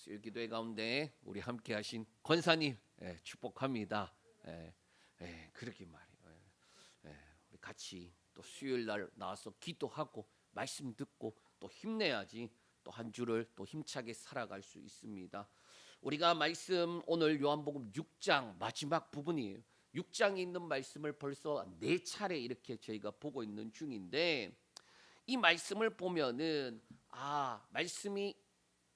수요기도회 가운데 우리 함께 하신 권사님 축복합니다. 그러게 말이에요. 우리 같이 또 수요일 날 나와서 기도하고 말씀 듣고 또 힘내야지 또 한 주를 또 힘차게 살아갈 수 있습니다. 우리가 말씀 오늘 요한복음 6장 마지막 부분이에요. 6장에 있는 말씀을 벌써 4차례 이렇게 저희가 보고 있는 중인데, 이 말씀을 보면은 말씀이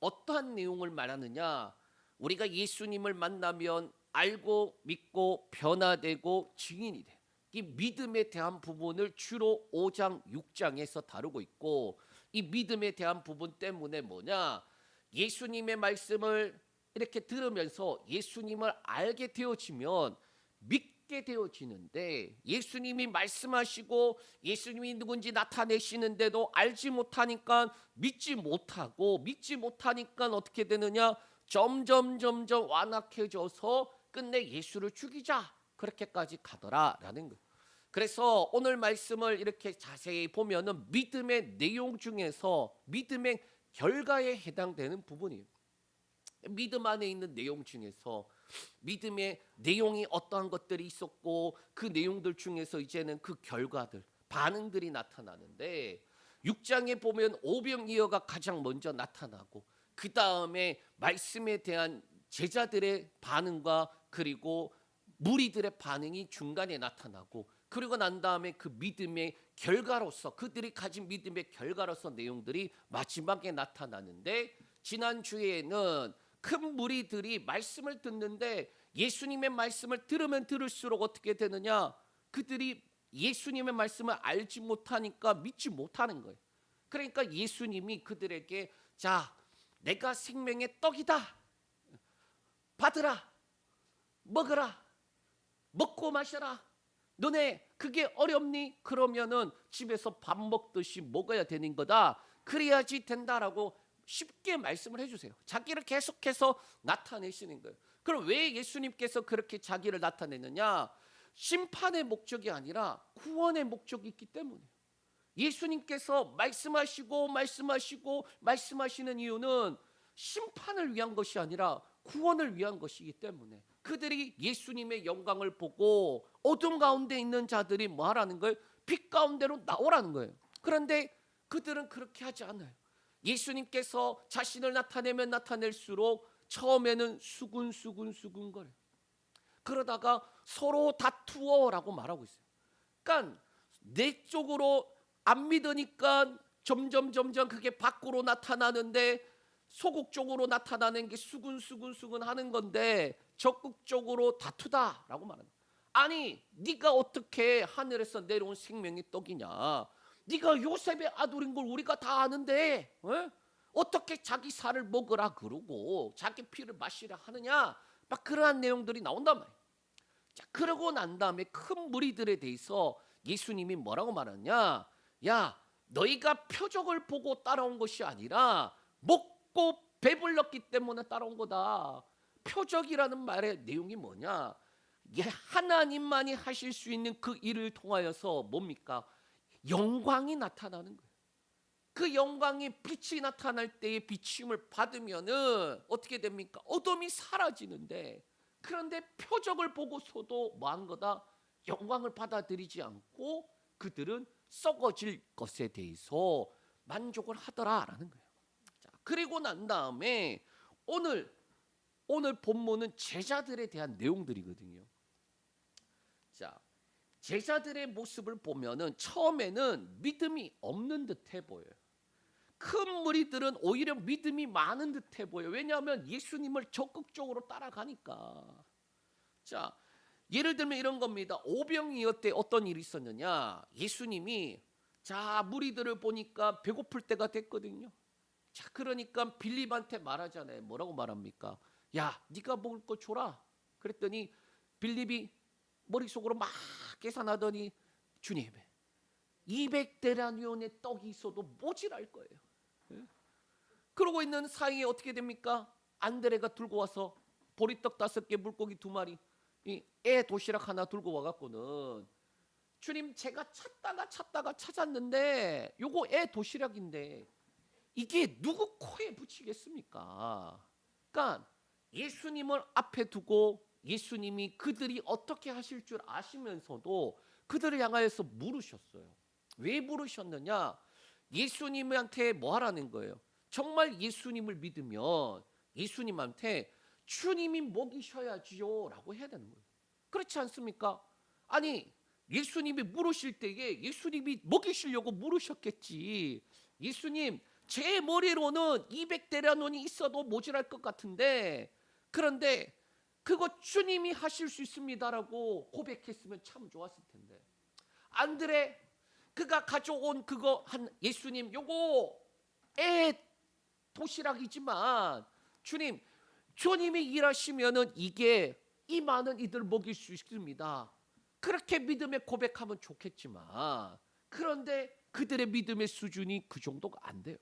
어떠한 내용을 말하느냐, 우리가 예수님을 만나면 알고 믿고 변화되고 증인이 돼. 이 믿음에 대한 부분을 주로 5장 6장에서 다루고 있고, 이 믿음에 대한 부분 때문에 뭐냐, 예수님의 말씀을 이렇게 들으면서 예수님을 알게 되어지면 믿게 되어지는데, 예수님이 말씀하시고 예수님이 누군지 나타내시는데도 알지 못하니까 믿지 못하고, 믿지 못하니까 어떻게 되느냐, 점점 완악해져서 끝내 예수를 죽이자 그렇게까지 가더라라는 거예요. 그래서 오늘 말씀을 이렇게 자세히 보면은 믿음의 내용 중에서 믿음의 결과에 해당되는 부분이에요. 믿음 안에 있는 내용 중에서 믿음의 내용이 어떠한 것들이 있었고, 그 내용들 중에서 이제는 그 결과들, 반응들이 나타나는데, 6장에 보면 오병이어가 가장 먼저 나타나고, 그 다음에 말씀에 대한 제자들의 반응과 그리고 무리들의 반응이 중간에 나타나고, 그리고 난 다음에 그 믿음의 결과로서, 그들이 가진 믿음의 결과로서 내용들이 마지막에 나타나는데, 지난주에는 큰 무리들이 말씀을 듣는데 예수님의 말씀을 들으면 들을수록 어떻게 되느냐, 그들이 예수님의 말씀을 알지 못하니까 믿지 못하는 거예요. 그러니까 예수님이 그들에게 자, 내가 생명의 떡이다, 받으라, 먹으라, 먹고 마셔라. 너네 그게 어렵니? 그러면은 집에서 밥 먹듯이 먹어야 되는 거다. 그래야지 된다라고 쉽게 말씀을 해주세요. 자기를 계속해서 나타내시는 거예요. 그럼 왜 예수님께서 그렇게 자기를 나타내느냐? 심판의 목적이 아니라 구원의 목적이 있기 때문에. 예수님께서 말씀하시는 이유는 심판을 위한 것이 아니라 구원을 위한 것이기 때문에, 그들이 예수님의 영광을 보고 어둠 가운데 있는 자들이 뭐 하라는 거예요? 빛 가운데로 나오라는 거예요. 그런데 그들은 그렇게 하지 않아요. 예수님께서 자신을 나타내면 나타낼수록 처음에는 수군수군 거려요. 그러다가 서로 다투어라고 말하고 있어요. 그러니까 내 쪽으로 안 믿으니까 점점 그게 밖으로 나타나는데, 소극적으로 나타나는 게 수군 하는 건데 적극적으로 다투다라고 말합니다. 아니, 네가 어떻게 하늘에서 내려온 생명의 떡이냐, 네가 요셉의 아들인 걸 우리가 다 아는데 어떻게 자기 살을 먹으라 그러고 자기 피를 마시라 하느냐, 막 그러한 내용들이 나온단 말이에요. 자, 그러고 난 다음에 큰 무리들에 대해서 예수님이 뭐라고 말하냐, 야, 너희가 표적을 보고 따라온 것이 아니라 먹고 배불렀기 때문에 따라온 거다. 표적이라는 말의 내용이 뭐냐, 하나님만이 하실 수 있는 그 일을 통하여서 뭡니까? 영광이 나타나는 거예요. 그 영광이 빛이 나타날 때의 비침을 받으면은 어떻게 됩니까? 어둠이 사라지는데, 그런데 표적을 보고서도 뭐한 거다? 영광을 받아들이지 않고 그들은 썩어질 것에 대해서 만족을 하더라라는 거예요. 자, 그리고 난 다음에 오늘 본문은 제자들에 대한 내용들이거든요. 자, 제자들의 모습을 보면은 처음에는 믿음이 없는 듯해 보여요. 큰 무리들은 오히려 믿음이 많은 듯해 보여요. 왜냐하면 예수님을 적극적으로 따라가니까. 자, 예를 들면 이런 겁니다. 오병이어 때 어떤 일이 있었느냐, 예수님이 자, 무리들을 보니까 배고플 때가 됐거든요. 자, 그러니까 빌립한테 말하잖아요. 뭐라고 말합니까? 야, 네가 먹을 거 줘라. 그랬더니 빌립이 머릿속으로 막 계산하더니, 주님, 200데나리온의 떡이 있어도 모질할 거예요. 그러고 있는 사이에 어떻게 됩니까? 안드레가 들고 와서 보리떡 5개, 물고기 2마리, 애 도시락 하나 들고 와갖고는, 주님, 제가 찾다가 찾았는데 요거 애 도시락인데 이게 누구 코에 붙이겠습니까? 그러니까 예수님을 앞에 두고 예수님이 그들이 어떻게 하실 줄 아시면서도 그들을 향하여서 물으셨어요. 왜 물으셨느냐? 예수님한테 뭐 하라는 거예요? 정말 예수님을 믿으면 예수님한테 주님이 먹이셔야지요 라고 해야 되는 거예요. 그렇지 않습니까? 아니, 예수님이 물으실 때에 예수님이 먹이시려고 물으셨겠지. 예수님, 제 머리로는 200데나리온이 있어도 모자랄 것 같은데, 그런데 그거 주님이 하실 수 있습니다라고 고백했으면 참 좋았을 텐데. 안드레, 그가 가져온 그거 한 예수님, 요거 애 도시락이지만 주님이 일하시면은 이게 이 많은 이들 먹일 수 있습니다. 그렇게 믿음의 고백하면 좋겠지만, 그런데 그들의 믿음의 수준이 그 정도가 안 돼요.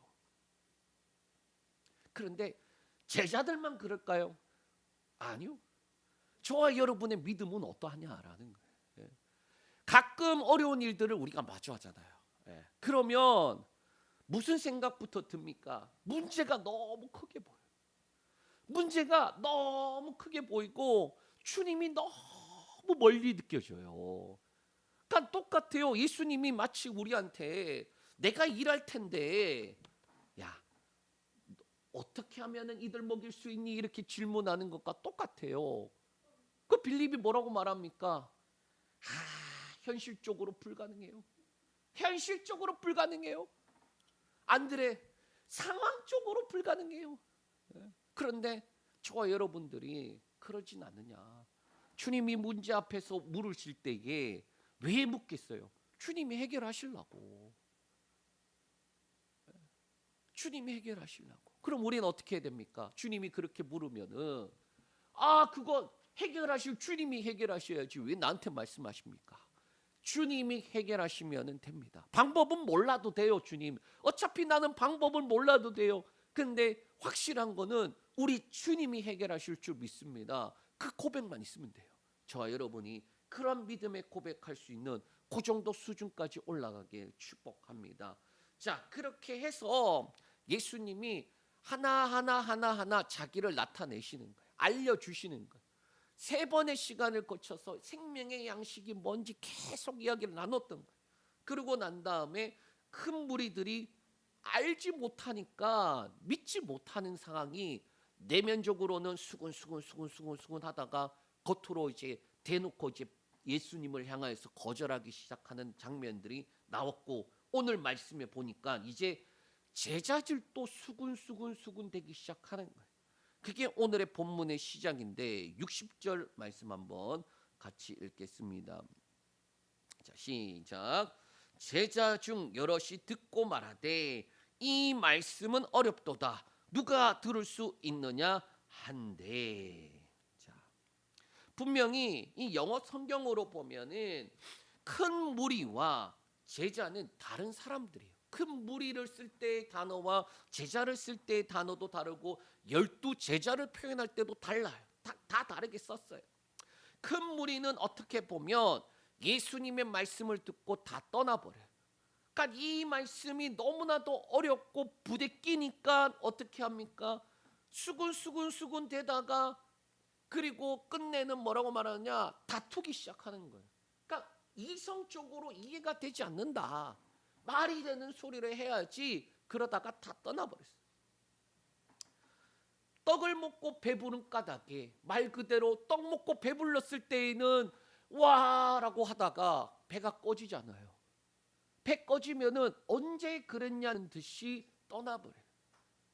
그런데 제자들만 그럴까요? 아니요. 저와 여러분의 믿음은 어떠하냐라는 거예요. 예. 가끔 어려운 일들을 우리가 마주하잖아요. 예. 그러면 무슨 생각부터 듭니까? 문제가 너무 크게 보여요. 문제가 너무 크게 보이고 주님이 너무 멀리 느껴져요. 그러니까 똑같아요. 예수님이 마치 우리한테 내가 일할 텐데, 야, 어떻게 하면은 이들 먹일 수 있니? 이렇게 질문하는 것과 똑같아요. 그 빌립이 뭐라고 말합니까? 현실적으로 불가능해요. 현실적으로 불가능해요. 안드레, 상황적으로 불가능해요. 그런데 저와 여러분들이 그러진 않느냐. 주님이 문제 앞에서 물으실 때에 왜 묻겠어요? 주님이 해결하시려고. 주님이 해결하시려고. 그럼 우리는 어떻게 해야 됩니까? 주님이 그렇게 물으면은, 그거 해결하실 주님이 해결하셔야지 왜 나한테 말씀하십니까? 주님이 해결하시면 됩니다. 방법은 몰라도 돼요. 주님, 어차피 나는 방법을 몰라도 돼요. 근데 확실한 거는 우리 주님이 해결하실 줄 믿습니다. 그 고백만 있으면 돼요. 저와 여러분이 그런 믿음의 고백할 수 있는 그 정도 수준까지 올라가길 축복합니다. 자, 그렇게 해서 예수님이 하나하나 자기를 나타내시는 거예요. 알려주시는 거예요. 3번의 시간을 거쳐서 생명의 양식이 뭔지 계속 이야기를 나눴던 거예요. 그러고 난 다음에 큰 무리들이 알지 못하니까 믿지 못하는 상황이 내면적으로는 수군 하다가 겉으로 이제 대놓고 이제 예수님을 향하여서 거절하기 시작하는 장면들이 나왔고, 오늘 말씀에 보니까 이제 제자들도 수군 되기 시작하는 거예요. 그게 오늘의 본문의 시작인데 60절 말씀 한번 같이 읽겠습니다. 자, 시작. 제자 중 여럿이 듣고 말하되 이 말씀은 어렵도다. 누가 들을 수 있느냐 한데. 자, 분명히 이 영어 성경으로 보면은 큰 무리와 제자는 다른 사람들이에요. 큰 무리를 쓸 때의 단어와 제자를 쓸 때의 단어도 다르고 12 제자를 표현할 때도 달라요. 다 다르게 썼어요. 큰 무리는 어떻게 보면 예수님의 말씀을 듣고 다 떠나버려요. 그러니까 이 말씀이 너무나도 어렵고 부대끼니까 어떻게 합니까? 수군 되다가 그리고 끝내는 뭐라고 말하느냐? 다투기 시작하는 거예요. 그러니까 이성적으로 이해가 되지 않는다. 말이 되는 소리를 해야지. 그러다가 다 떠나버렸어요. 떡을 먹고 배부른 까닭에 말 그대로 떡 먹고 배불렀을 때에는 와라고 하다가 배가 꺼지잖아요. 배 꺼지면은 언제 그랬냐는 듯이 떠나버려요.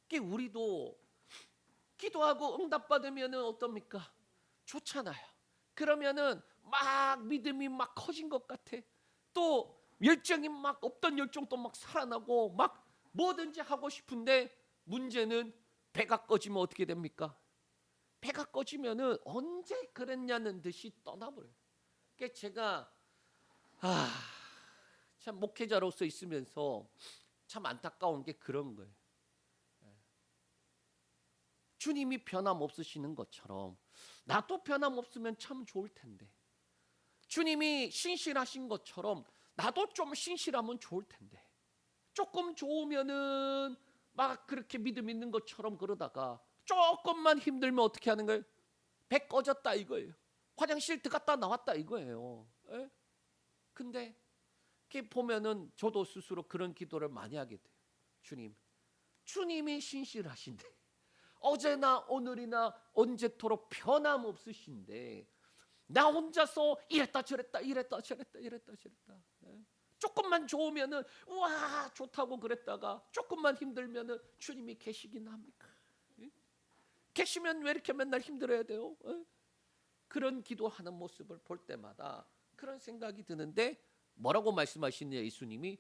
그게 우리도 기도하고 응답받으면은 어떻습니까? 좋잖아요. 그러면은 막 믿음이 막 커진 것 같아. 또 열정이 막 없던 열정도 막 살아나고 막 뭐든지 하고 싶은데 문제는 배가 꺼지면 어떻게 됩니까? 배가 꺼지면은 언제 그랬냐는 듯이 떠나버려요. 그러니까 제가 참 목회자로서 있으면서 참 안타까운 게 그런 거예요. 주님이 변함없으시는 것처럼 나도 변함없으면 참 좋을 텐데, 주님이 신실하신 것처럼 나도 좀 신실하면 좋을 텐데, 조금 좋으면은 막 그렇게 믿음 있는 것처럼 그러다가 조금만 힘들면 어떻게 하는 거예요? 배 꺼졌다 이거예요. 화장실 들어갔다 나왔다 이거예요. 예? 근데 이렇게 보면은 저도 스스로 그런 기도를 많이 하게 돼요. 주님이 신실하신데, 어제나 오늘이나 언제토록 변함없으신데 나 혼자서 이랬다 저랬다 예? 조금만 좋으면은 와 좋다고 그랬다가 조금만 힘들면은 주님이 계시긴 합니까? 예? 계시면 왜 이렇게 맨날 힘들어야 돼요? 예? 그런 기도하는 모습을 볼 때마다 그런 생각이 드는데, 뭐라고 말씀하시냐 예수님이?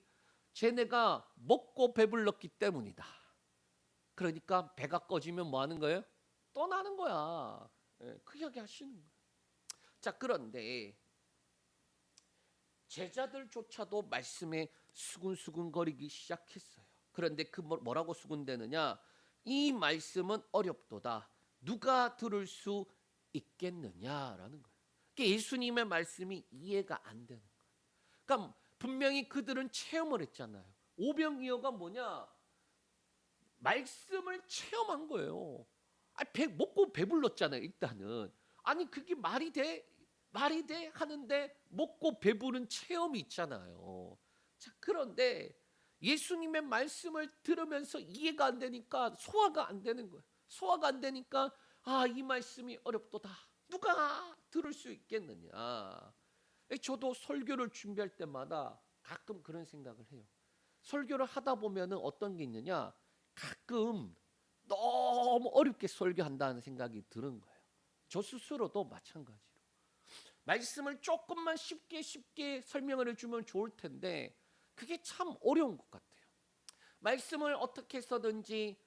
쟤네가 먹고 배불렀기 때문이다. 그러니까 배가 꺼지면 뭐 하는 거예요? 떠나는 거야. 예, 그 이야기 하시는 거예요. 자, 그런데 제자들조차도 말씀에 수근수근거리기 시작했어요. 그런데 그 뭐라고 수근대느냐? 이 말씀은 어렵도다. 누가 들을 수 있겠느냐라는 거예요. 그러니까 예수님의 말씀이 이해가 안 되는 거예요. 그러니까 분명히 그들은 체험을 했잖아요. 오병이어가 뭐냐? 말씀을 체험한 거예요. 먹고 배불렀잖아요. 일단은 아니 그게 말이 돼? 말이 돼? 하는데 먹고 배부른 체험이 있잖아요. 자, 그런데 예수님의 말씀을 들으면서 이해가 안 되니까 소화가 안 되는 거예요. 소화가 안 되니까 이 말씀이 어렵도다. 누가 들을 수 있겠느냐. 저도 설교를 준비할 때마다 가끔 그런 생각을 해요. 설교를 하다 보면은 어떤 게 있느냐, 가끔 너무 어렵게 설교한다는 생각이 드는 거예요. 저 스스로도 마찬가지로 말씀을 조금만 쉽게 설명을 해주면 좋을 텐데 그게 참 어려운 것 같아요. 말씀을 어떻게 해서든지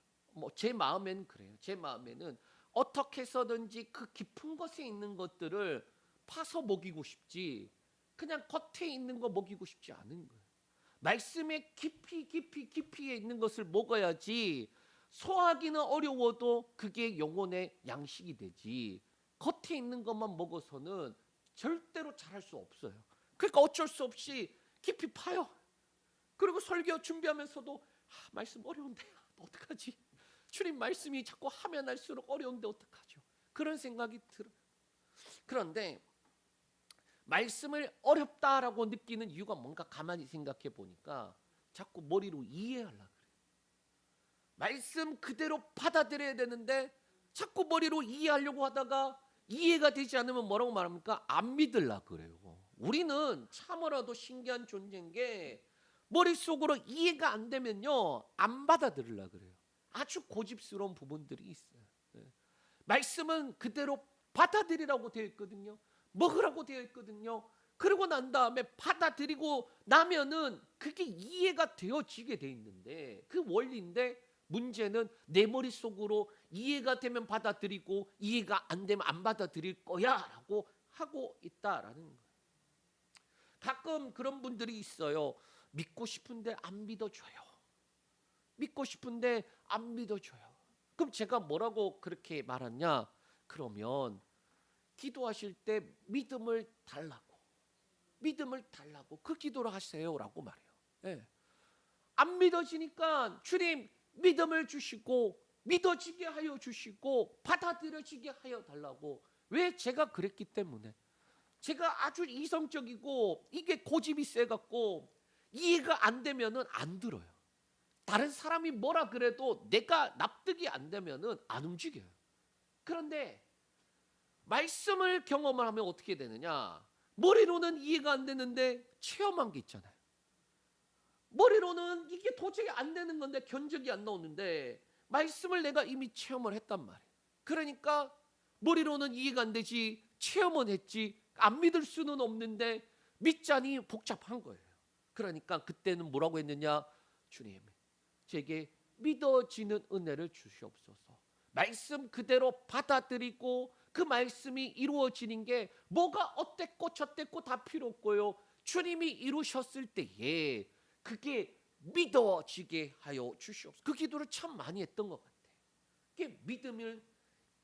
제 마음엔 그래요. 제 마음에는 어떻게 해서든지 그 깊은 것에 있는 것들을 파서 먹이고 싶지 그냥 겉에 있는 거 먹이고 싶지 않은 거예요. 말씀의 깊이에 있는 것을 먹어야지 소화하기는 어려워도 그게 영혼의 양식이 되지, 겉에 있는 것만 먹어서는 절대로 잘할 수 없어요. 그러니까 어쩔 수 없이 깊이 파요. 그리고 설교 준비하면서도 말씀 어려운데 어떡하지? 주님 말씀이 자꾸 하면 할수록 어려운데 어떡하죠? 그런 생각이 들어요. 그런데 말씀을 어렵다라고 느끼는 이유가 뭔가 가만히 생각해 보니까 자꾸 머리로 이해하려고 그래요. 말씀 그대로 받아들여야 되는데 자꾸 머리로 이해하려고 하다가 이해가 되지 않으면 뭐라고 말합니까? 안 믿으려고 그래요. 우리는 참으로도 신기한 존재인 게 머릿속으로 이해가 안 되면요 안 받아들이려고 그래요. 아주 고집스러운 부분들이 있어요. 말씀은 그대로 받아들이라고 되어 있거든요. 먹으라고 되어 있거든요. 그러고 난 다음에 받아들이고 나면은 그게 이해가 되어지게 돼 있는데 그 원리인데, 문제는 내 머릿속으로 이해가 되면 받아들이고 이해가 안 되면 안 받아들일 거야 라고 하고 있다라는 거예요. 가끔 그런 분들이 있어요. 믿고 싶은데 안 믿어줘요. 믿고 싶은데 안 믿어줘요. 그럼 제가 뭐라고 그렇게 말하냐? 그러면 기도하실 때 믿음을 달라고 그 기도를 하세요라고 말해요. 예. 안 믿어지니까 주님 믿음을 주시고 믿어지게 하여 주시고 받아들여지게 하여 달라고. 왜? 제가 그랬기 때문에. 제가 아주 이성적이고 이게 고집이 세갖고 이해가 안 되면은 안 들어요. 다른 사람이 뭐라 그래도 내가 납득이 안 되면은 안 움직여요. 그런데 말씀을 경험을 하면 어떻게 되느냐? 머리로는 이해가 안 되는데 체험한 게 있잖아요. 머리로는 이게 도저히 안 되는 건데 견적이 안 나오는데 말씀을 내가 이미 체험을 했단 말이에요. 그러니까 머리로는 이해가 안 되지 체험은 했지 안 믿을 수는 없는데 믿자니 복잡한 거예요. 그러니까 그때는 뭐라고 했느냐? 주님, 제게 믿어지는 은혜를 주시옵소서. 말씀 그대로 받아들이고 그 말씀이 이루어지는 게 뭐가 어땠고 저땠고 다 필요 없고요. 주님이 이루셨을 때에 그게 믿어지게 하여 주시옵소서. 그 기도를 참 많이 했던 것 같아요. 그게 믿음을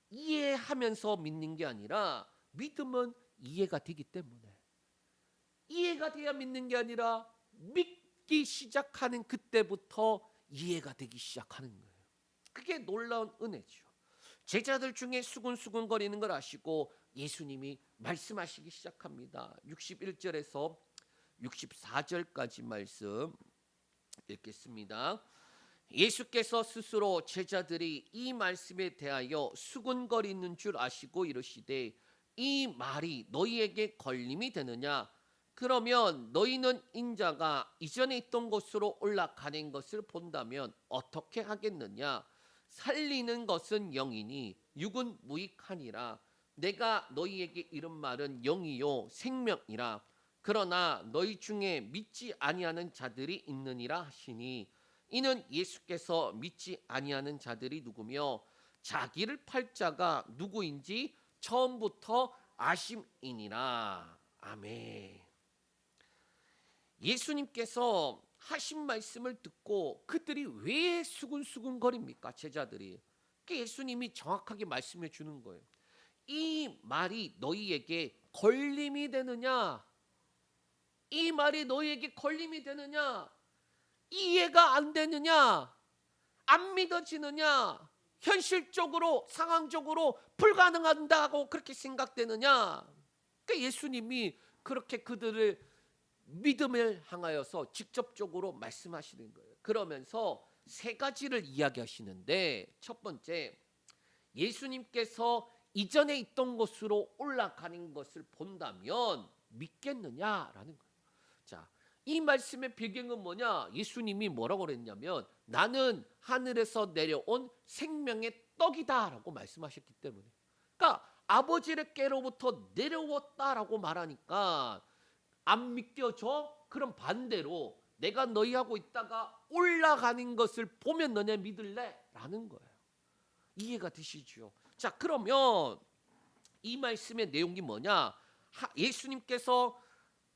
이해하면서 믿는 게 아니라 믿음은 이해가 되기 때문에, 이해가 돼야 믿는 게 아니라 믿기 시작하는 그때부터 이해가 되기 시작하는 거예요. 그게 놀라운 은혜죠. 제자들 중에 수근수근거리는 걸 아시고 예수님이 말씀하시기 시작합니다. 61절에서 64절까지 말씀 읽겠습니다. 예수께서 스스로 제자들이 이 말씀에 대하여 수근거리는 줄 아시고 이르시되 이 말이 너희에게 걸림이 되느냐? 그러면 너희는 인자가 이전에 있던 곳으로 올라가는 것을 본다면 어떻게 하겠느냐? 살리는 것은 영이니 육은 무익하니라. 내가 너희에게 이른 말은 영이요 생명이라. 그러나 너희 중에 믿지 아니하는 자들이 있느니라 하시니 이는 예수께서 믿지 아니하는 자들이 누구며 자기를 팔 자가 누구인지 처음부터 아심이니라. 아멘. 예수님께서 하신 말씀을 듣고 그들이 왜 수근수근거립니까? 제자들이. 예수님이 정확하게 말씀해 주는 거예요. 이 말이 너희에게 걸림이 되느냐? 이 말이 너희에게 걸림이 되느냐? 이해가 안 되느냐? 안 믿어지느냐? 현실적으로 상황적으로 불가능하다고 그렇게 생각되느냐? 그러니까 예수님이 그렇게 그들을 믿음을 향하여서 직접적으로 말씀하시는 거예요. 그러면서 세 가지를 이야기하시는데 첫 번째, 예수님께서 이전에 있던 곳으로 올라가는 것을 본다면 믿겠느냐라는 거예요. 자, 이 말씀의 배경은 뭐냐? 예수님이 뭐라고 그랬냐면 나는 하늘에서 내려온 생명의 떡이다라고 말씀하셨기 때문에. 그러니까 아버지께로부터 내려왔다라고 말하니까 안 믿겨져? 그럼 반대로 내가 너희하고 있다가 올라가는 것을 보면 너네 믿을래? 라는 거예요. 이해가 되시죠? 자, 그러면 이 말씀의 내용이 뭐냐? 예수님께서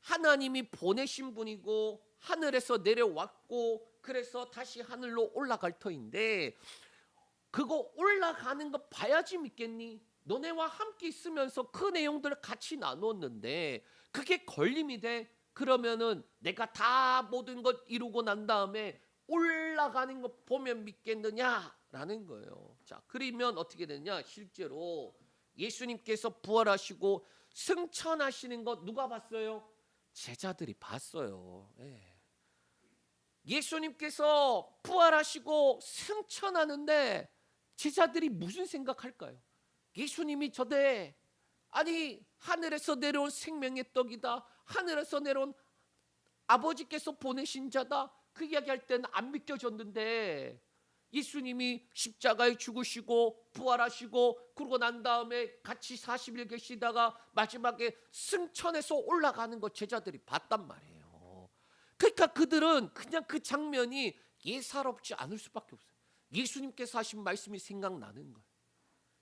하나님이 보내신 분이고 하늘에서 내려왔고 그래서 다시 하늘로 올라갈 터인데 그거 올라가는 거 봐야지 믿겠니? 너네와 함께 있으면서 그 내용들을 같이 나눴는데 그게 걸림이 돼? 그러면은 내가 다 모든 것 이루고 난 다음에 올라가는 거 보면 믿겠느냐라는 거예요. 자, 그러면 어떻게 되냐? 실제로 예수님께서 부활하시고 승천하시는 거 누가 봤어요? 제자들이 봤어요. 예수님께서 부활하시고 승천하는데 제자들이 무슨 생각할까요? 예수님이 저대 아니 하늘에서 내려온 생명의 떡이다. 하늘에서 내려온 아버지께서 보내신 자다. 그 이야기할 때는 안 믿겨졌는데 예수님이 십자가에 죽으시고 부활하시고 그러고 난 다음에 같이 40일 계시다가 마지막에 승천해서 올라가는 거 제자들이 봤단 말이에요. 그러니까 그들은 그냥 그 장면이 예사롭지 않을 수밖에 없어요. 예수님께서 하신 말씀이 생각나는 거예요.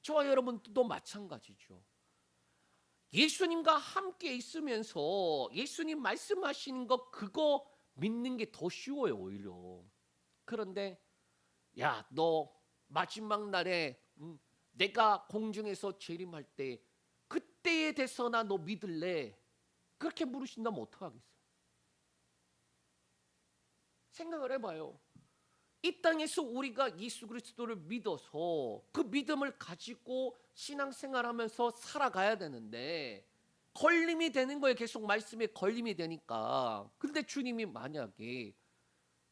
저와 여러분도 마찬가지죠. 예수님과 함께 있으면서 예수님 말씀하시는 거 그거 믿는 게 더 쉬워요 오히려. 그런데 야, 너 마지막 날에 내가 공중에서 재림할 때 그때에 대해서나 너 믿을래? 그렇게 물으신다면 어떡하겠어요? 생각을 해봐요. 이 땅에서 우리가 예수 그리스도를 믿어서 그 믿음을 가지고 신앙생활하면서 살아가야 되는데 걸림이 되는 거예요. 계속 말씀에 걸림이 되니까. 근데 주님이 만약에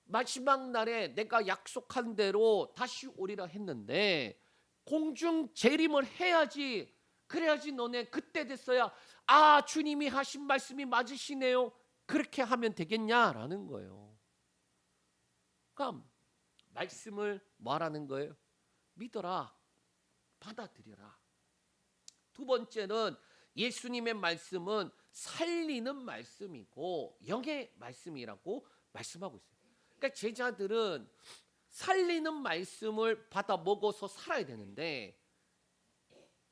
마지막 날에 내가 약속한 대로 다시 오리라 했는데 공중 재림을 해야지. 그래야지 너네 그때 됐어야 아 주님이 하신 말씀이 맞으시네요. 그렇게 하면 되겠냐라는 거예요. 그럼 말씀을 뭐하라는 거예요? 믿어라. 받아들여라. 두 번째는 예수님의 말씀은 살리는 말씀이고 영의 말씀이라고 말씀하고 있어요. 그러니까 제자들은 살리는 말씀을 받아 먹어서 살아야 되는데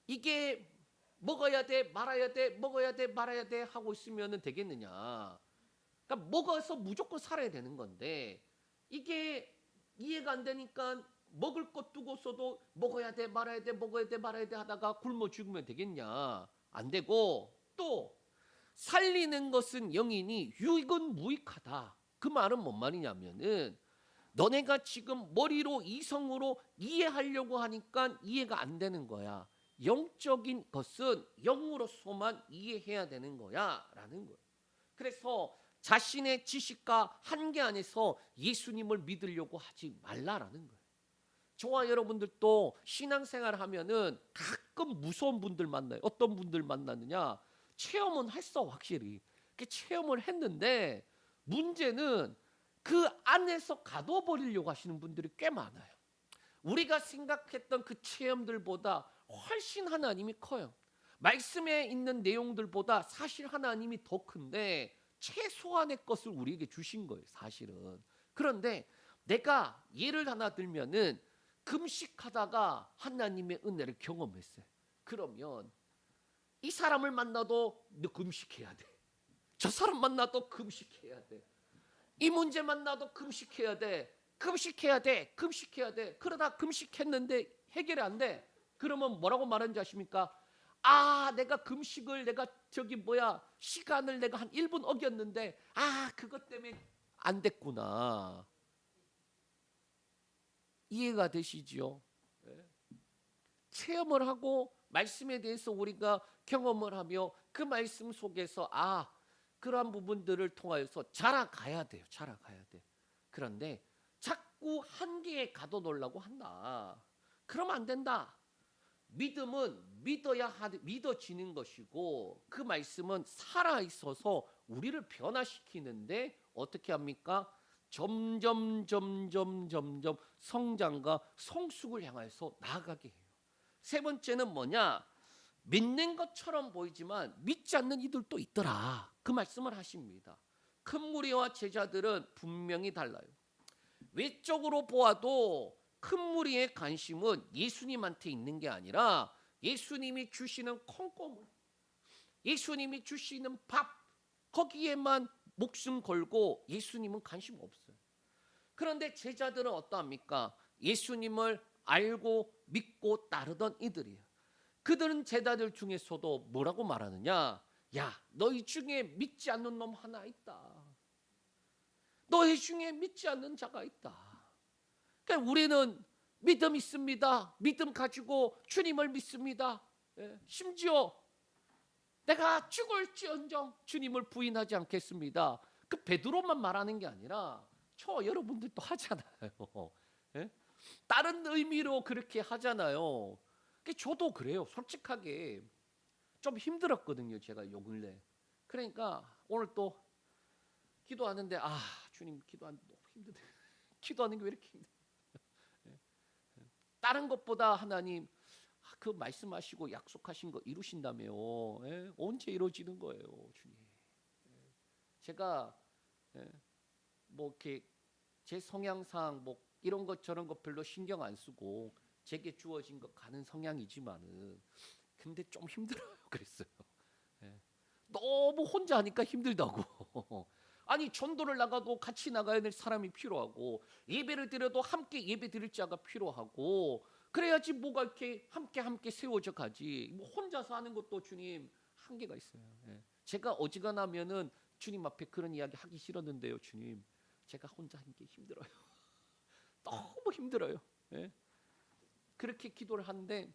이게 먹어야 돼 말아야 돼 먹어야 돼 말아야 돼 하고 있으면 되겠느냐. 그러니까 먹어서 무조건 살아야 되는 건데 이게 이해가 안 되니까 먹을 것 두고서도 먹어야 돼 말아야 돼 먹어야 돼 말아야 돼 하다가 굶어 죽으면 되겠냐. 안 되고 또 살리는 것은 영이니 유익은 무익하다. 그 말은 뭔 말이냐면은 너네가 지금 머리로 이성으로 이해하려고 하니까 이해가 안 되는 거야. 영적인 것은 영으로서만 이해해야 되는 거야 라는 거예요. 그래서 자신의 지식과 한계 안에서 예수님을 믿으려고 하지 말라라는 거예요. 저와 여러분들도 신앙생활 하면은 가끔 무서운 분들 만나요. 어떤 분들 만나느냐? 체험은 했어 확실히. 체험을 했는데 문제는 그 안에서 가둬버리려고 하시는 분들이 꽤 많아요. 우리가 생각했던 그 체험들보다 훨씬 하나님이 커요. 말씀에 있는 내용들보다 사실 하나님이 더 큰데 최소한의 것을 우리에게 주신 거예요 사실은. 그런데 내가 예를 하나 들면은 금식하다가 하나님의 은혜를 경험했어요. 그러면 이 사람을 만나도 너 금식해야 돼. 저 사람 만나도 금식해야 돼. 이 문제 만나도 금식해야 돼. 금식해야 돼. 금식해야 돼. 그러다 금식했는데 해결이 안 돼. 그러면 뭐라고 말하는지 아십니까? 아, 내가 금식을 내가 시간을 내가 한 1분 어겼는데 그것 때문에 안 됐구나. 이해가 되시죠? 체험을 하고 말씀에 대해서 우리가 경험을 하며 그 말씀 속에서 그러한 부분들을 통하여서 자라가야 돼요. 자라가야 돼. 그런데 자꾸 한계에 가둬놓으려고 한다. 그러면 안 된다. 믿음은 믿어지는 것이고 그 말씀은 살아있어서 우리를 변화시키는데 어떻게 합니까? 점점 성장과 성숙을 향해서 나아가게 해요. 세 번째는 뭐냐? 믿는 것처럼 보이지만 믿지 않는 이들도 있더라. 그 말씀을 하십니다. 큰 무리와 제자들은 분명히 달라요. 외적으로 보아도 큰 무리의 관심은 예수님한테 있는 게 아니라 예수님이 주시는 콩고물, 예수님이 주시는 밥, 거기에만 목숨 걸고 예수님은 관심 없어요. 그런데 제자들은 어떠합니까? 예수님을 알고 믿고 따르던 이들이에요. 그들은 제자들 중에서도 뭐라고 말하느냐? 야, 너희 중에 믿지 않는 놈 하나 있다. 너희 중에 믿지 않는 자가 있다. 그러니까 우리는 믿음 있습니다. 믿음 가지고 주님을 믿습니다. 심지어 내가 죽을지언정 주님을 부인하지 않겠습니다. 그 베드로만 말하는 게 아니라 저 여러분들도 하잖아요. 다른 의미로 그렇게 하잖아요. 저도 그래요. 솔직하게 좀 힘들었거든요. 제가 요 근래. 그러니까 오늘 또 기도하는데 주님 기도하는데 너무 힘드네. 기도하는 게 왜 이렇게 힘들어? 다른 것보다 하나님 그 말씀하시고 약속하신 거 이루신다며. 언제 이루어지는 거예요, 주님? 제가 뭐 이렇게 제 성향상 뭐 이런 것 저런 것 별로 신경 안 쓰고 제게 주어진 거 가는 성향이지만은 근데 좀 힘들어요. 그랬어요. 너무 혼자 하니까 힘들다고. 아니 전도를 나가도 같이 나가야 될 사람이 필요하고 예배를 드려도 함께 예배 드릴 자가 필요하고 그래야지 뭐가 이렇게 함께 세워져 가지. 뭐 혼자서 하는 것도 주님 한계가 있어요. 제가 어지간하면은 주님 앞에 그런 이야기 하기 싫었는데요, 주님. 제가 혼자 하는 게 힘들어요. 너무 힘들어요. 그렇게 기도를 하는데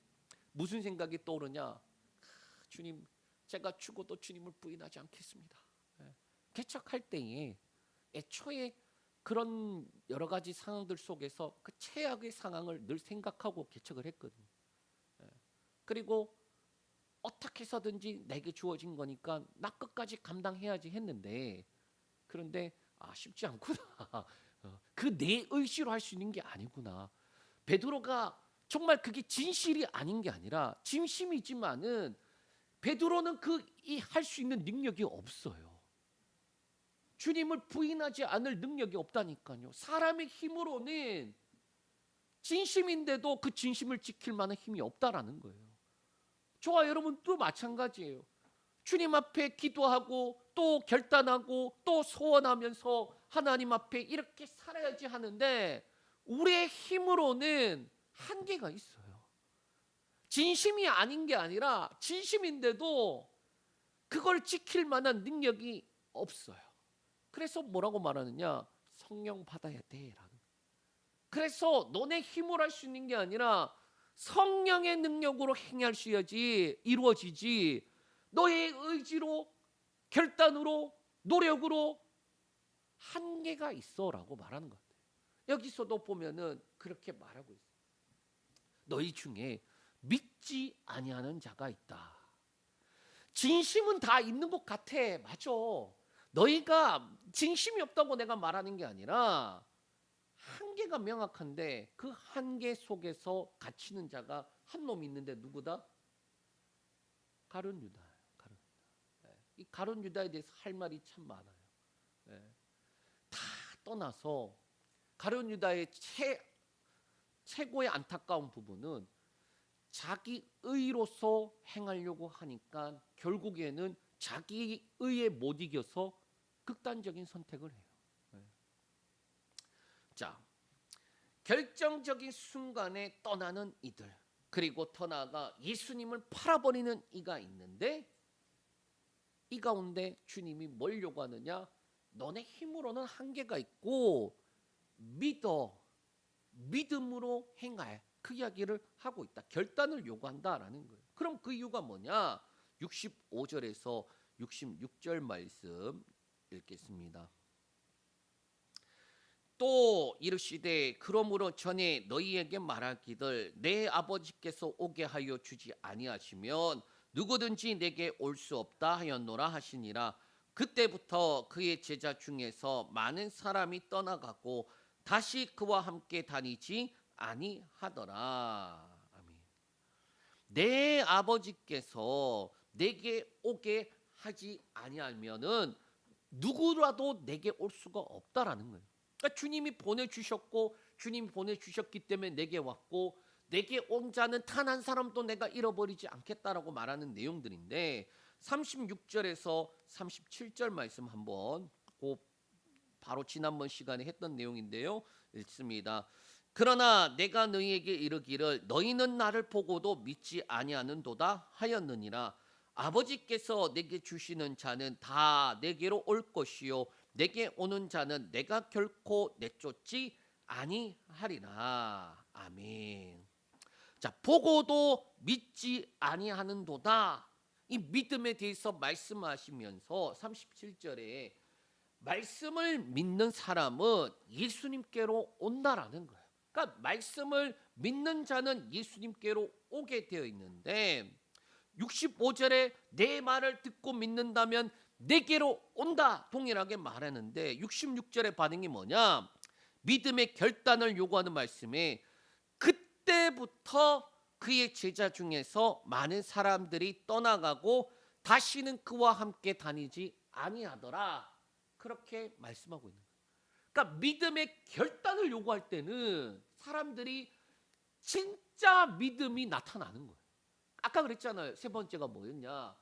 무슨 생각이 떠오르냐? 주님, 제가 죽어도 주님을 부인하지 않겠습니다. 개척할 때에 애초에 그런 여러 가지 상황들 속에서 그 최악의 상황을 늘 생각하고 개척을 했거든요. 그리고 어떻게 해서든지 내게 주어진 거니까 나 끝까지 감당해야지 했는데 그런데 쉽지 않구나. 그 내 의지로 할 수 있는 게 아니구나. 베드로가 정말 그게 진실이 아닌 게 아니라 진심이지만은 베드로는 할 수 있는 능력이 없어요. 주님을 부인하지 않을 능력이 없다니까요. 사람의 힘으로는 진심인데도 그 진심을 지킬 만한 힘이 없다라는 거예요. 저와 여러분도 마찬가지예요. 주님 앞에 기도하고 또 결단하고 또 소원하면서 하나님 앞에 이렇게 살아야지 하는데 우리의 힘으로는 한계가 있어요. 진심이 아닌 게 아니라 진심인데도 그걸 지킬 만한 능력이 없어요. 그래서 뭐라고 말하느냐? 성령 받아야 돼라는. 그래서 너네 힘으로 할 수 있는 게 아니라 성령의 능력으로 행할 수 해야지 이루어지지. 너의 의지로, 결단으로, 노력으로 한계가 있어라고 말하는 것 같아요. 여기서도 보면은 그렇게 말하고 있어요. 너희 중에 믿지 아니하는 자가 있다. 진심은 다 있는 것 같아. 맞아. 너희가 진심이 없다고 내가 말하는 게 아니라 한계가 명확한데 그 한계 속에서 갇히는 자가 한 놈 있는데 누구다? 가룟 유다. 가룟 유다. 이 가룟 유다에 대해서 할 말이 참 많아요. 다 떠나서 가룟 유다의 최고의 안타까운 부분은 자기 의로서 행하려고 하니까 결국에는 자기 의에 못 이겨서 극단적인 선택을 해요. 자, 결정적인 순간에 떠나는 이들, 그리고 더 나아가 예수님을 팔아버리는 이가 있는데 이 가운데 주님이 뭘 요구하느냐? 너네 힘으로는 한계가 있고 믿음으로 행할 그 이야기를 하고 있다. 결단을 요구한다라는 거예요. 그럼 그 이유가 뭐냐? 65절에서 66절 말씀 읽겠습니다. 또 이르시되 그러므로 전에 너희에게 말하기를 내 아버지께서 오게 하여 주지 아니하시면 누구든지 내게 올 수 없다 하였노라 하시니라. 그때부터 그의 제자 중에서 많은 사람이 떠나가고 다시 그와 함께 다니지 아니하더라. 아멘. 내 아버지께서 내게 오게 하지 아니하면은 누구라도 내게 올 수가 없다라는 거예요. 그러니까 주님이 보내주셨고 주님이 보내주셨기 때문에 내게 왔고 내게 온 자는 단 한 사람도 내가 잃어버리지 않겠다라고 말하는 내용들인데 36절에서 37절 말씀 한번 바로 지난번 시간에 했던 내용인데요. 읽습니다. 그러나 내가 너희에게 이르기를 너희는 나를 보고도 믿지 아니하는도다 하였느니라. 아버지께서 내게 주시는 자는 다 내게로 올 것이요 내게 오는 자는 내가 결코 내쫓지 아니하리라. 아멘. 자, 보고도 믿지 아니하는도다. 이 믿음에 대해서 말씀하시면서 37절에 말씀을 믿는 사람은 예수님께로 온다라는 거예요. 그러니까 말씀을 믿는 자는 예수님께로 오게 되어 있는데 65절에 내 말을 듣고 믿는다면 내게로 온다 동일하게 말하는데 66절의 반응이 뭐냐? 믿음의 결단을 요구하는 말씀에 그때부터 그의 제자 중에서 많은 사람들이 떠나가고 다시는 그와 함께 다니지 아니하더라. 그렇게 말씀하고 있는 거예요. 그러니까 믿음의 결단을 요구할 때는 사람들이 진짜 믿음이 나타나는 거예요. 아까 그랬잖아요. 세 번째가 뭐였냐?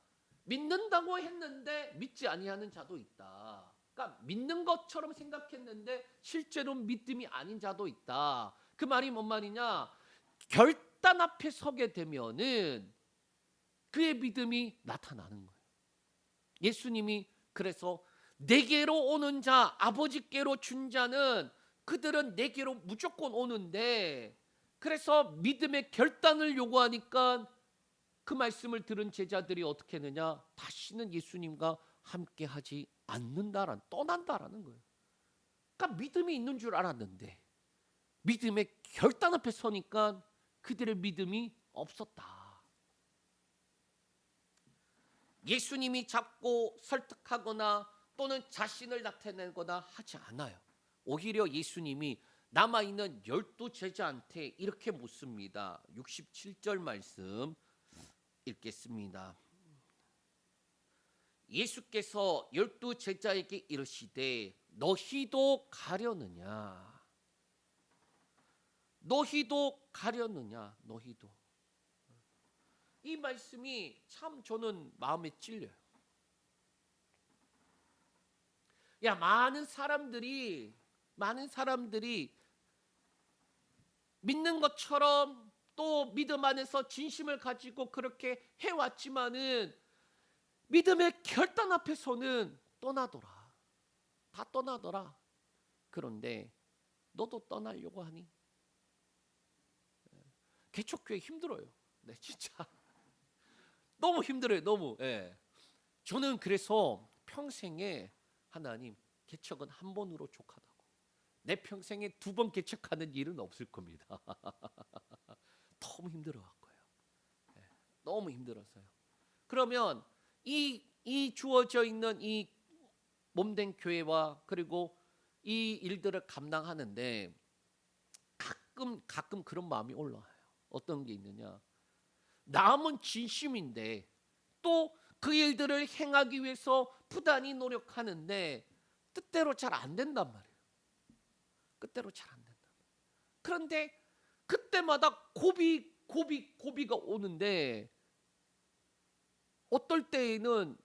믿는다고 했는데 믿지 아니하는 자도 있다. 그러니까 믿는 것처럼 생각했는데 실제로 믿음이 아닌 자도 있다. 그 말이 뭔 말이냐? 결단 앞에 서게 되면은 그의 믿음이 나타나는 거예요. 예수님이 그래서 내게로 오는 자, 아버지께로 준 자는 그들은 내게로 무조건 오는데 그래서 믿음의 결단을 요구하니까 그 말씀을 들은 제자들이 어떻게 했느냐? 다시는 예수님과 함께 하지 않는다라는, 떠난다라는 거예요. 그러니까 믿음이 있는 줄 알았는데 믿음의 결단 앞에 서니까 그들의 믿음이 없었다. 예수님이 잡고 설득하거나 또는 자신을 나타내거나 하지 않아요. 오히려 예수님이 남아있는 12 제자한테 이렇게 묻습니다. 67절 말씀 읽겠습니다. 예수께서 12 제자에게 이르시되 너희도 가려느냐? 너희도 가려느냐? 너희도. 이 말씀이 참 저는 마음에 찔려요. 야, 많은 사람들이 믿는 것처럼 또 믿음 안에서 진심을 가지고 그렇게 해왔지만은 믿음의 결단 앞에서는 떠나더라. 다 떠나더라. 그런데 너도 떠나려고 하니? 개척교회 힘들어요. 네, 진짜 너무 힘들어요. 너무. 예. 저는 그래서 평생에 하나님 개척은 한 번으로 족하다고. 내 평생에 2번 개척하는 일은 없을 겁니다. 너무 힘들어갖고요. 예. 너무 힘들어서요. 그러면 이 주어져 있는 이 몸된 교회와 그리고 이 일들을 감당하는데 가끔 그런 마음이 올라와요. 어떤 게 있느냐? 남은 진심인데 또 그 일들을 행하기 위해서 부단히 노력하는데 뜻대로 잘 안 된단 말이에요. 뜻대로 잘 안 된다. 그런데 그때마다 고비가 오는데 어떨 때에는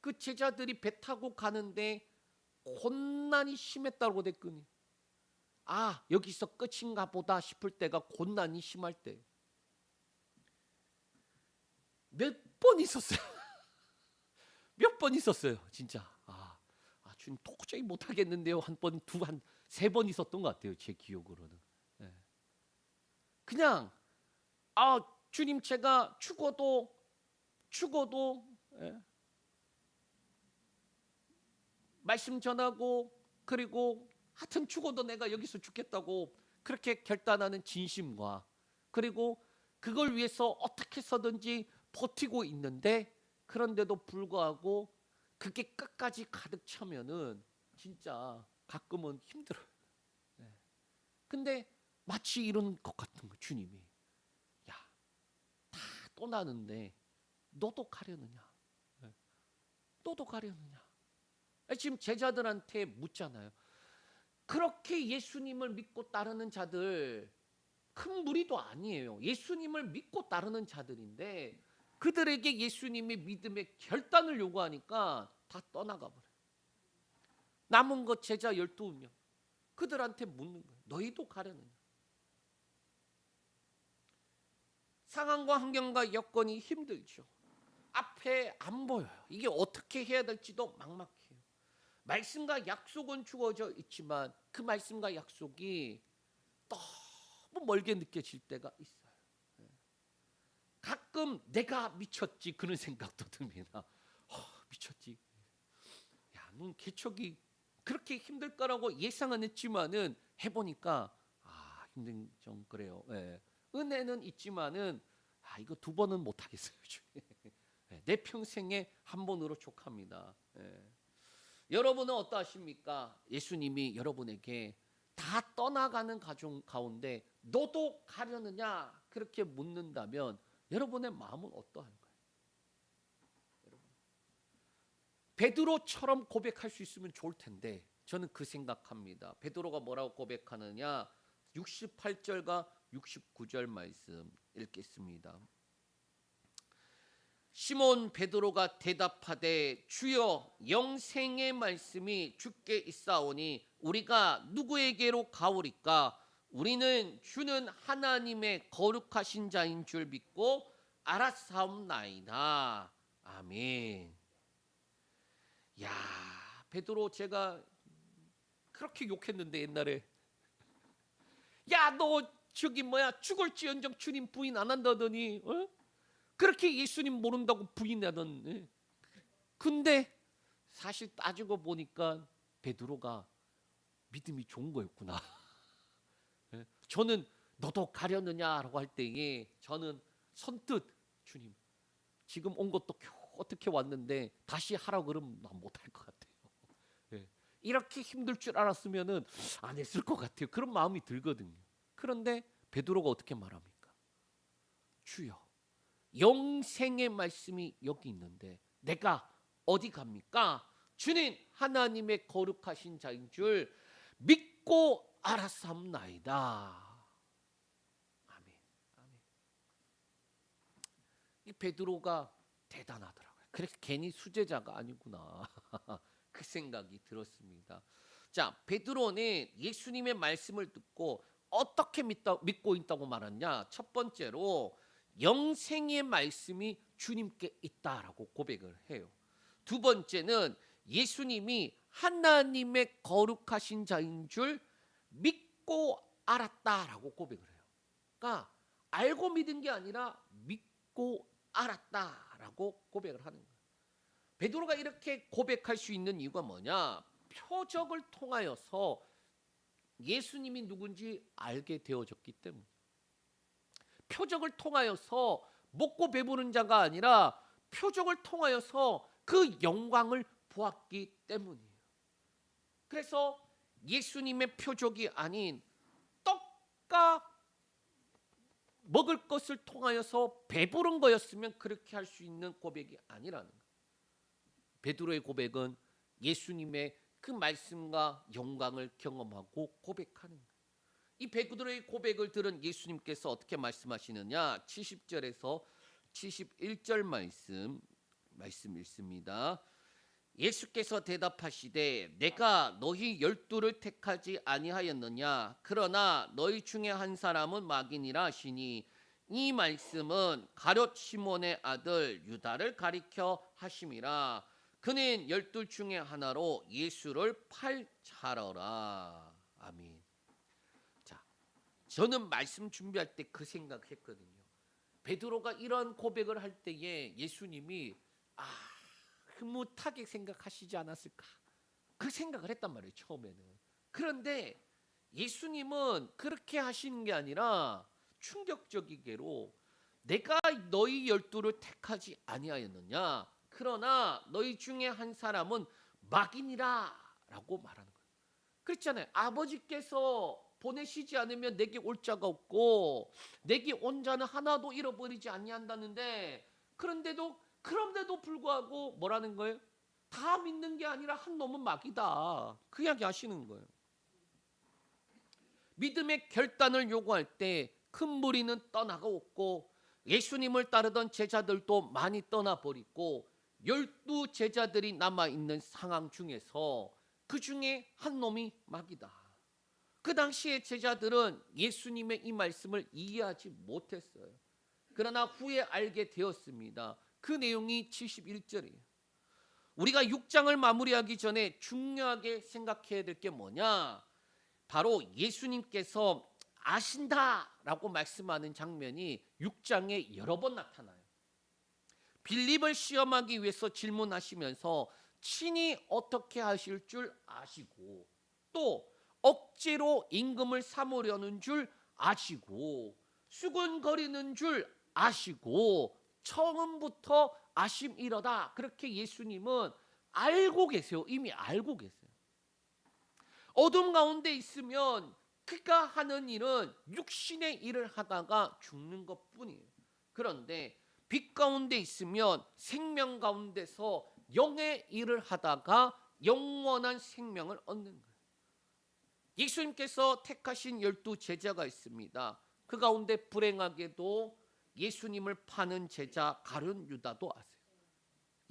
그 제자들이 배 타고 가는데 곤난이 심했다고 됐거니. 아, 여기서 끝인가 보다 싶을 때가 곤난이 심할 때 몇 번 있었어요. 몇 번 있었어요, 진짜. 주님 도저히 못 하겠는데요. 한 번, 한 3번 있었던 것 같아요, 제 기억으로는. 예. 그냥 주님 제가 죽어도 예. 말씀 전하고 그리고 하여튼 죽어도 내가 여기서 죽겠다고 그렇게 결단하는 진심과 그리고 그걸 위해서 어떻게 해서든지 버티고 있는데 그런데도 불구하고 그게 끝까지 가득 차면은 진짜 가끔은 힘들어요. 네. 근데 마치 이런 것 같은 거 주님이 야, 다 떠나는데 너도 가려느냐? 네. 너도 가려느냐? 지금 제자들한테 묻잖아요. 그렇게 예수님을 믿고 따르는 자들 큰 무리도 아니에요. 예수님을 믿고 따르는 자들인데 그들에게 예수님의 믿음의 결단을 요구하니까 다 떠나가 버려요. 남은 것 제자 12명. 그들한테 묻는 거예요. 너희도 가려느냐? 상황과 환경과 여건이 힘들죠. 앞에 안 보여요. 이게 어떻게 해야 될지도 막막해요. 말씀과 약속은 주어져 있지만 그 말씀과 약속이 너무 멀게 느껴질 때가 있어요. 가끔 내가 미쳤지 그런 생각도 듭니다. 미쳤지. 야, 넌 개척이 그렇게 힘들 거라고 예상은 했지만은 해보니까 힘든 좀 그래요. 예. 은혜는 있지만은 이거 2번은 못 하겠어요. 내 평생에 한 번으로 족합니다. 예. 여러분은 어떠하십니까? 예수님이 여러분에게 다 떠나가는 가정 가운데 너도 가려느냐 그렇게 묻는다면 여러분의 마음은 어떠한가요? 베드로처럼 고백할 수 있으면 좋을 텐데 저는 그 생각합니다. 베드로가 뭐라고 고백하느냐? 68절과 69절 말씀 읽겠습니다. 시몬 베드로가 대답하되 주여 영생의 말씀이 주께 있사오니 우리가 누구에게로 가오리까? 우리는 주는 하나님의 거룩하신 자인 줄 믿고 알았사옵나이다. 아멘. 야, 베드로 제가 그렇게 욕했는데 옛날에 야, 너 저기 죽을지언정 주님 부인 안 한다더니 그렇게 예수님 모른다고 부인하던. 근데 사실 따지고 보니까 베드로가 믿음이 좋은 거였구나. 저는 너도 가려느냐라고 할 때에 저는 선뜻 주님 지금 온 것도 어떻게 왔는데 다시 하라고 그러면 난 못할 것 같아요. 이렇게 힘들 줄 알았으면은 안 했을 것 같아요. 그런 마음이 들거든요. 그런데 베드로가 어떻게 말합니까? 주여 영생의 말씀이 여기 있는데 내가 어디 갑니까? 주님 하나님의 거룩하신 자인 줄 믿고 알았사옵나이다. 아멘. 아멘. 이 베드로가 대단하더라고요. 그래서 괜히 수제자가 아니구나. 그 생각이 들었습니다. 자, 베드로는 예수님의 말씀을 듣고 어떻게 믿고 있다고 말하냐? 첫 번째로 영생의 말씀이 주님께 있다라고 고백을 해요. 두 번째는 예수님이 하나님의 거룩하신 자인 줄 믿고 알았다라고 고백을 해요. 그러니까 알고 믿은 게 아니라 믿고 알았다라고 고백을 하는 거예요. 베드로가 이렇게 고백할 수 있는 이유가 뭐냐? 표적을 통하여서 예수님이 누군지 알게 되어졌기 때문에. 표적을 통하여서 먹고 배부른 자가 아니라 표적을 통하여서 그 영광을 보았기 때문이에요. 그래서 예수님의 표적이 아닌 떡과 먹을 것을 통하여서 배부른 거였으면 그렇게 할 수 있는 고백이 아니라는 거예요. 베드로의 고백은 예수님의 그 말씀과 영광을 경험하고 고백하는 거예요. 이 베드로의 고백을 들은 예수님께서 어떻게 말씀하시느냐? 70절에서 71절 말씀 읽습니다. 예수께서 대답하시되 내가 너희 12를 택하지 아니하였느냐? 그러나 너희 중에 한 사람은 마귀니라 하시니 이 말씀은 가룟 시몬의 아들 유다를 가리켜 하심이라. 그는 12 중에 하나로 예수를 팔자러라. 아멘. 자, 저는 말씀 준비할 때 그 생각했거든요. 베드로가 이런 고백을 할 때에 예수님이 흐뭇하게 생각하시지 않았을까? 그 생각을 했단 말이에요, 처음에는. 그런데 예수님은 그렇게 하시는 게 아니라 충격적이게로 내가 너희 12를 택하지 아니하였느냐? 그러나 너희 중에 한 사람은 마귀니라 라고 말하는 거예요. 그렇잖아요. 아버지께서 보내시지 않으면 내게 올 자가 없고 내게 온 자는 하나도 잃어버리지 아니한다는데 그런데도 불구하고 뭐라는 거예요? 다 믿는 게 아니라 한 놈은 마귀다. 그 이야기 하시는 거예요. 믿음의 결단을 요구할 때 큰 무리는 떠나가었고 예수님을 따르던 제자들도 많이 떠나버리고 12 제자들이 남아있는 상황 중에서 그 중에 한 놈이 마귀다. 그 당시에 제자들은 예수님의 이 말씀을 이해하지 못했어요. 그러나 후에 알게 되었습니다. 그 내용이 71절이에요. 우리가 6장을 마무리하기 전에 중요하게 생각해야 될 게 뭐냐? 바로 예수님께서 아신다라고 말씀하는 장면이 6장에 여러 번 나타나요. 빌립을 시험하기 위해서 질문하시면서 친히 어떻게 하실 줄 아시고 또 억지로 임금을 삼으려는 줄 아시고 수군거리는 줄 아시고 처음부터 아심이러다. 그렇게 예수님은 알고 계세요. 이미 알고 계세요. 어둠 가운데 있으면 그가 하는 일은 육신의 일을 하다가 죽는 것뿐이에요. 그런데 빛 가운데 있으면 생명 가운데서 영의 일을 하다가 영원한 생명을 얻는 거예요. 예수님께서 택하신 12 제자가 있습니다. 그 가운데 불행하게도 예수님을 파는 제자 가룟 유다도 아세요.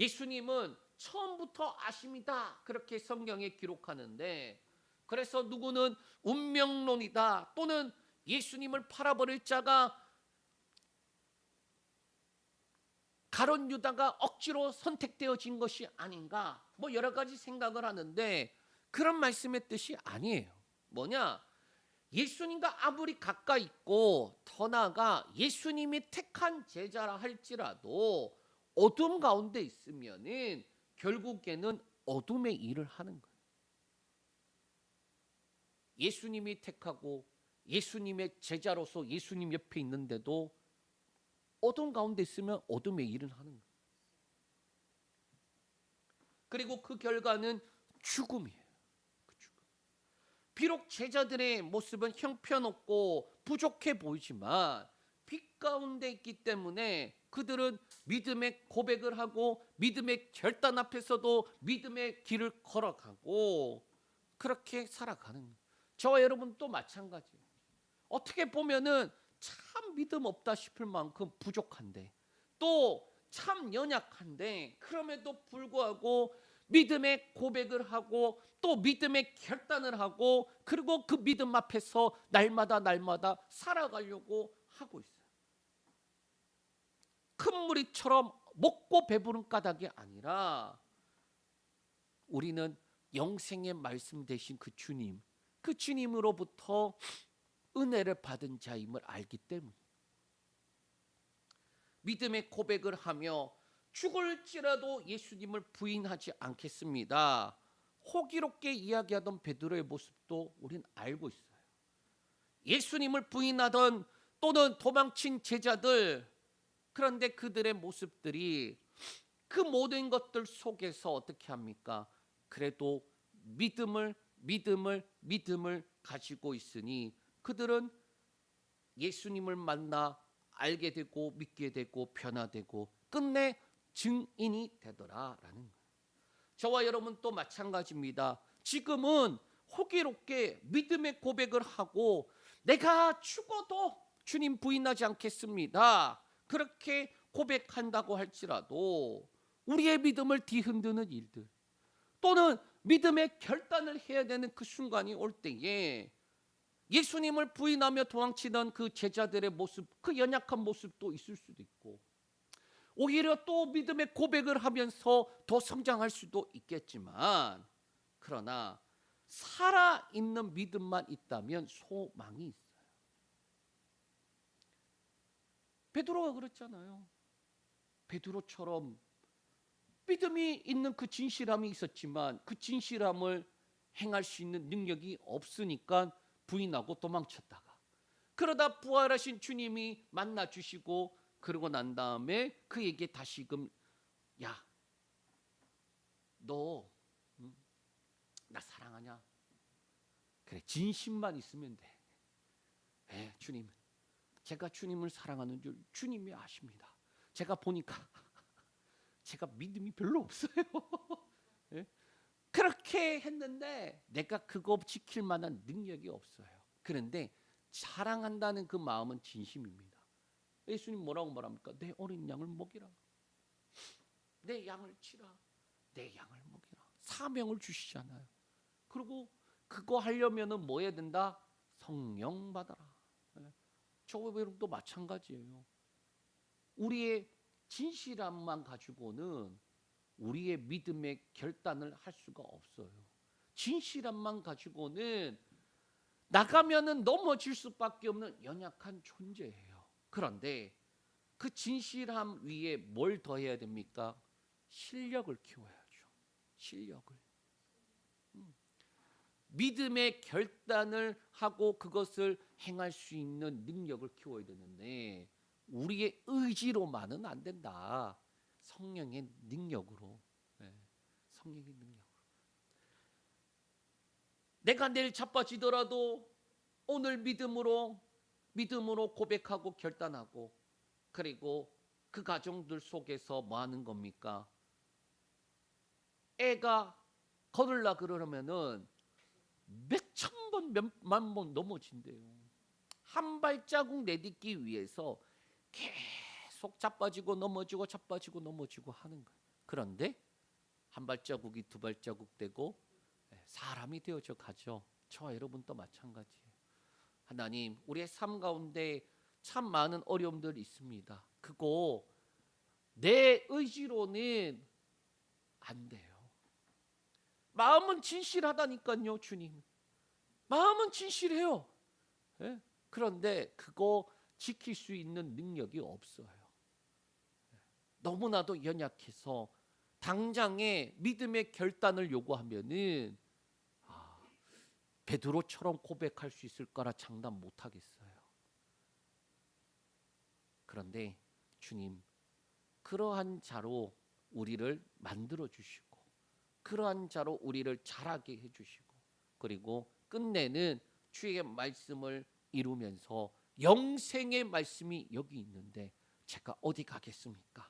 예수님은 처음부터 아십니다. 그렇게 성경에 기록하는데, 그래서 누구는 운명론이다 또는 예수님을 팔아버릴 자가 가룟 유다가 억지로 선택되어진 것이 아닌가, 뭐 여러 가지 생각을 하는데 그런 말씀의 뜻이 아니에요. 뭐냐? 예수님과 아무리 가까이 있고 더 나아가 예수님이 택한 제자라 할지라도 어둠 가운데 있으면은 결국에는 어둠의 일을 하는 거예요. 예수님이 택하고 예수님의 제자로서 예수님 옆에 있는데도 어둠 가운데 있으면 어둠의 일을 하는 거예요. 그리고 그 결과는 죽음이에요. 그 죽음. 비록 제자들의 모습은 형편없고 부족해 보이지만 빛 가운데 있기 때문에 그들은 믿음의 고백을 하고 믿음의 결단 앞에서도 믿음의 길을 걸어가고 그렇게 살아가는 거예요. 저와 여러분도 마찬가지예요. 어떻게 보면은 참 믿음 없다 싶을 만큼 부족한데 또 참 연약한데 그럼에도 불구하고 믿음의 고백을 하고 또 믿음의 결단을 하고 그리고 그 믿음 앞에서 날마다 살아가려고 하고 있어요. 큰 무리처럼 먹고 배부른 까닭이 아니라 우리는 영생의 말씀 되신 그 주님으로부터 은혜를 받은 자임을 알기 때문에 믿음의 고백을 하며 죽을지라도 예수님을 부인하지 않겠습니다. 호기롭게 이야기하던 베드로의 모습도 우린 알고 있어요. 예수님을 부인하던 또는 도망친 제자들, 그런데 그들의 모습들이 그 모든 것들 속에서 어떻게 합니까? 그래도 믿음을 가지고 있으니 그들은 예수님을 만나 알게 되고 믿게 되고 변화되고 끝내 증인이 되더라라는 거예요. 저와 여러분 또 마찬가지입니다. 지금은 호기롭게 믿음의 고백을 하고 내가 죽어도 주님 부인하지 않겠습니다. 그렇게 고백한다고 할지라도 우리의 믿음을 뒤흔드는 일들 또는 믿음의 결단을 해야 되는 그 순간이 올 때에 예수님을 부인하며 도망치던 그 제자들의 모습, 그 연약한 모습도 있을 수도 있고 오히려 또 믿음의 고백을 하면서 더 성장할 수도 있겠지만 그러나 살아있는 믿음만 있다면 소망이 있어요. 베드로가 그랬잖아요. 베드로처럼 믿음이 있는 그 진실함이 있었지만 그 진실함을 행할 수 있는 능력이 없으니까 부인하고 도망쳤다가 그러다 부활하신 주님이 만나 주시고 그러고 난 다음에 그에게 다시금 야, 너 나 사랑하냐? 그래, 진심만 있으면 돼. 주님, 제가 주님을 사랑하는 줄 주님이 아십니다. 제가 보니까 제가 믿음이 별로 없어요. 그렇게 했는데 내가 그거 지킬 만한 능력이 없어요. 그런데 사랑한다는 그 마음은 진심입니다. 예수님 뭐라고 말합니까? 내 어린 양을 먹이라. 내 양을 치라. 내 양을 먹이라. 사명을 주시잖아요. 그리고 그거 하려면은 뭐 해야 된다? 성령 받아라. 저와 여러분도 마찬가지예요. 우리의 진실함만 가지고는 우리의 믿음의 결단을 할 수가 없어요. 진실함만 가지고는 나가면은 넘어질 수밖에 없는 연약한 존재예요. 그런데 그 진실함 위에 뭘 더해야 됩니까? 실력을 키워야죠. 실력을. 믿음의 결단을 하고 그것을 행할 수 있는 능력을 키워야 되는데 우리의 의지로만은 안 된다. 성령의 능력으로. 성령의 능력으로. 내가 내일 자빠지더라도 오늘 믿음으로 고백하고 결단하고 그리고 그 가정들 속에서 뭐 하는 겁니까? 애가 걸으려 그러면은 몇천 번, 몇만 번 넘어진대요. 한 발자국 내딛기 위해서 계속 자빠지고 넘어지고 자빠지고 넘어지고 하는 거예요. 그런데 한 발자국이 두 발자국 되고 사람이 되어져 가죠. 저와 여러분도 마찬가지예요. 하나님, 우리의 삶 가운데 참 많은 어려움들이 있습니다. 그거 내 의지로는 안 돼요. 마음은 진실하다니까요, 주님. 마음은 진실해요. 그런데 그거 지킬 수 있는 능력이 없어요. 너무나도 연약해서 당장에 믿음의 결단을 요구하면은 베드로처럼 고백할 수 있을 거라 장담 못 하겠어요. 그런데 주님, 그러한 자로 우리를 만들어 주시고 그러한 자로 우리를 자라게 해 주시고 그리고 끝내는 주의 말씀을 이루면서 영생의 말씀이 여기 있는데 제가 어디 가겠습니까?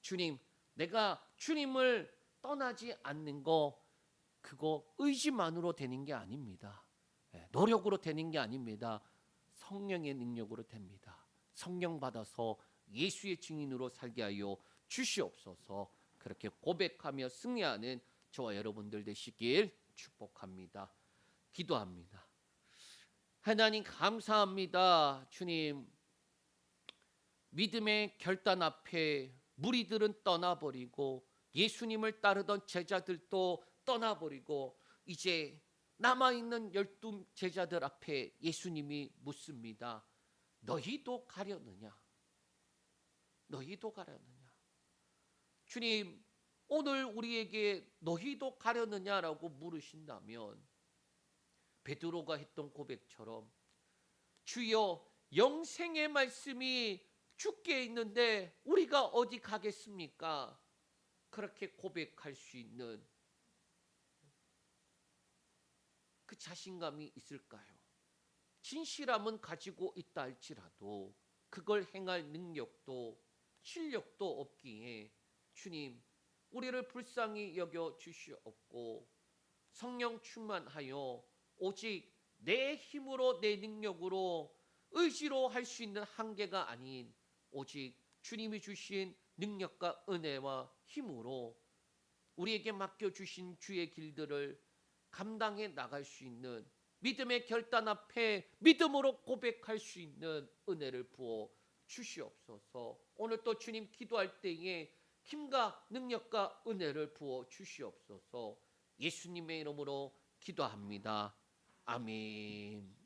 주님, 내가 주님을 떠나지 않는 거 그거 의지만으로 되는 게 아닙니다. 노력으로 되는 게 아닙니다. 성령의 능력으로 됩니다. 성령 받아서 예수의 증인으로 살게 하여 주시옵소서. 그렇게 고백하며 승리하는 저와 여러분들 되시길 축복합니다. 기도합니다. 하나님 감사합니다. 주님, 믿음의 결단 앞에 무리들은 떠나버리고 예수님을 따르던 제자들도 떠나버리고 이제 남아있는 12 제자들 앞에 예수님이 묻습니다. 너희도 가려느냐? 너희도 가려느냐? 주님, 오늘 우리에게 너희도 가려느냐라고 물으신다면 베드로가 했던 고백처럼 주여, 영생의 말씀이 주께 있는데 우리가 어디 가겠습니까? 그렇게 고백할 수 있는 그 자신감이 있을까요? 진실함은 가지고 있다 할지라도 그걸 행할 능력도 실력도 없기에 주님, 우리를 불쌍히 여겨 주시옵고 성령 충만하여 오직 내 힘으로 내 능력으로 의지로 할 수 있는 한계가 아닌 오직 주님이 주신 능력과 은혜와 힘으로 우리에게 맡겨주신 주의 길들을 감당해 나갈 수 있는 믿음의 결단 앞에 믿음으로 고백할 수 있는 은혜를 부어 주시옵소서. 오늘 또 주님 기도할 때에 힘과 능력과 은혜를 부어 주시옵소서. 예수님의 이름으로 기도합니다. 아멘.